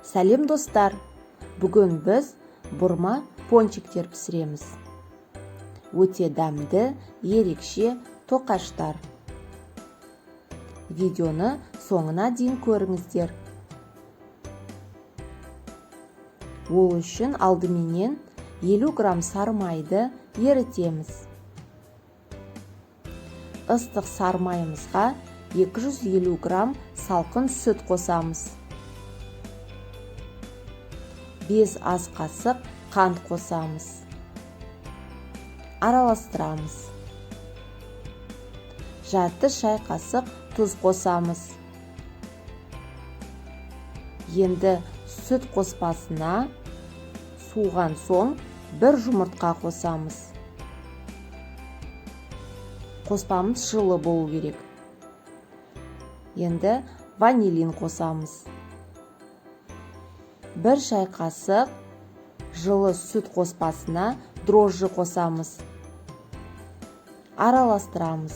Сәлем достар! Бүгін біз бұрма пончиктер пісіреміз. Өте дәмді, ерекше тоқаштар. Видеоны соңына дейін көріңіздер. Ол үшін алдыменен 50 грамм сары майды ерітеміз. Ыстық сары майымызға 250 грамм салқын сүт қосамыз. 5 ас қасық қант қосамыз. Араластырамыз. Жарты шай қасық тұз қосамыз. Енді сүт қоспасына суыған соң бір жұмыртқа қосамыз. Қоспамыз жылы болу керек. Енді ванилин қосамыз. Бір шай қасық жылы сүт қоспасына дрожжи қосамыз. Араластырамыз.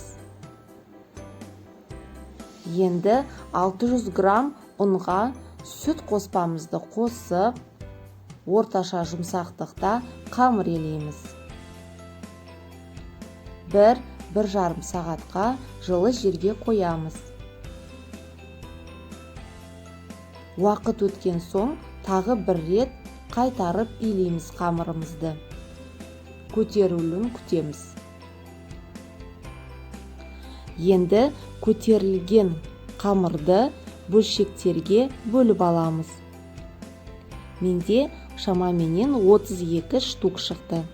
Енді 600 грамм ұнға сүт қоспамызды қосып, орташа жұмсақтықта қамыр елейміз. 1-1,5 сағатқа жылы жерге қоямыз. Уақыт өткен соң тағы бір рет қайтарып илейміз қамырымызды. Көтерілуін күтеміз. Енді көтерілген қамырды бөлшектерге бөліп аламыз. Менде шамаменен 32 штук шықты.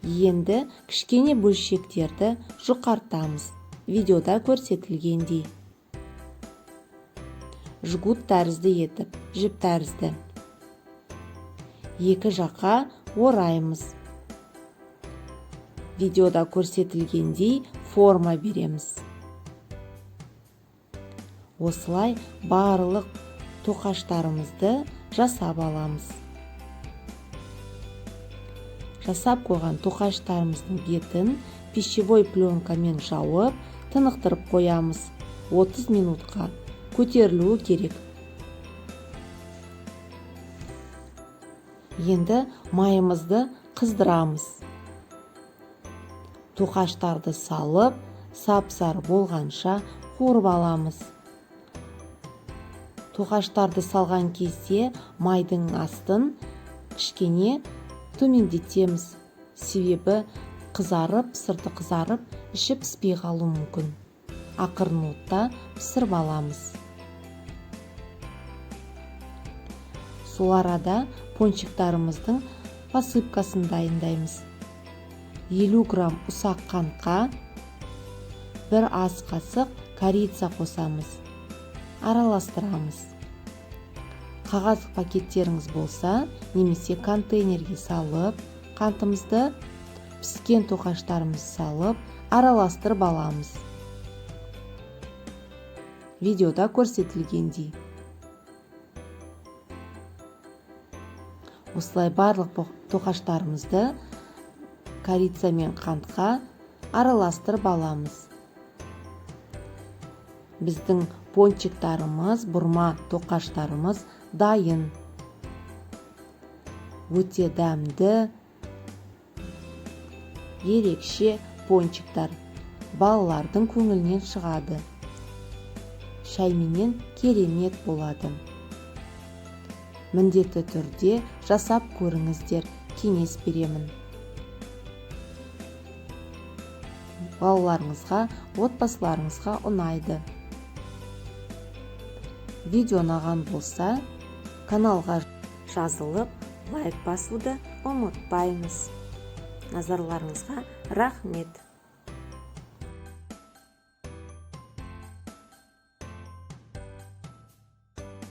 Енді кішкене бөлшектерді жұқартамыз. Видеода көрсетілгендей. Жгут тәрізді етіп, жіп тәрізді. Екі жаққа ораймыз. Видеода көрсетілгендей форма береміз. Осылай барлық тоқаштарымызды жасап аламыз. Жасап қойған тоқаштарымыздың бетін пищевой пленкамен жауып, тынықтырып қоямыз. 30 минутқа көтерілуі керек. Енді майымызды қыздырамыз. Тоқаштарды салып, сап-сары болғанша қуырып аламыз. Тоқаштарды салған кезде майдың астын кішкене төмендетеміз. Себебі қызарып, сырты қызарып, іші піспей қалуы мүмкін. Ақырын отта пісіріп аламыз. Сол арада пончиктарымыздың посыпкасын дайындаймыз. 50 грамм ұсақ қантқа 1 ас қасық корица қосамыз. Араластырамыз. Қағаз пакеттеріңіз болса, немесе контейнерге салып, қантымызды піскен тоқаштарымыз салып, араластырып аламыз. Видеода көрсетілгендей. Осылай барлық тоқаштарымызды корица мен қантқа араластырып аламыз. Біздің пончиктарымыз, бұрма тоқаштарымыз дайын. Өте дәмді, ерекше пончиктар. Балалардың көңілінен шығады. Шайменен керемет болады. Міндетті түрде жасап көріңіздер, кеңес беремін. Балаларыңызға, отбасыларыңызға ұнайды. Видео ұнаған болса, каналға жазылып, лайк басуды ұмытпаймыз. Назарларыңызға рахмет.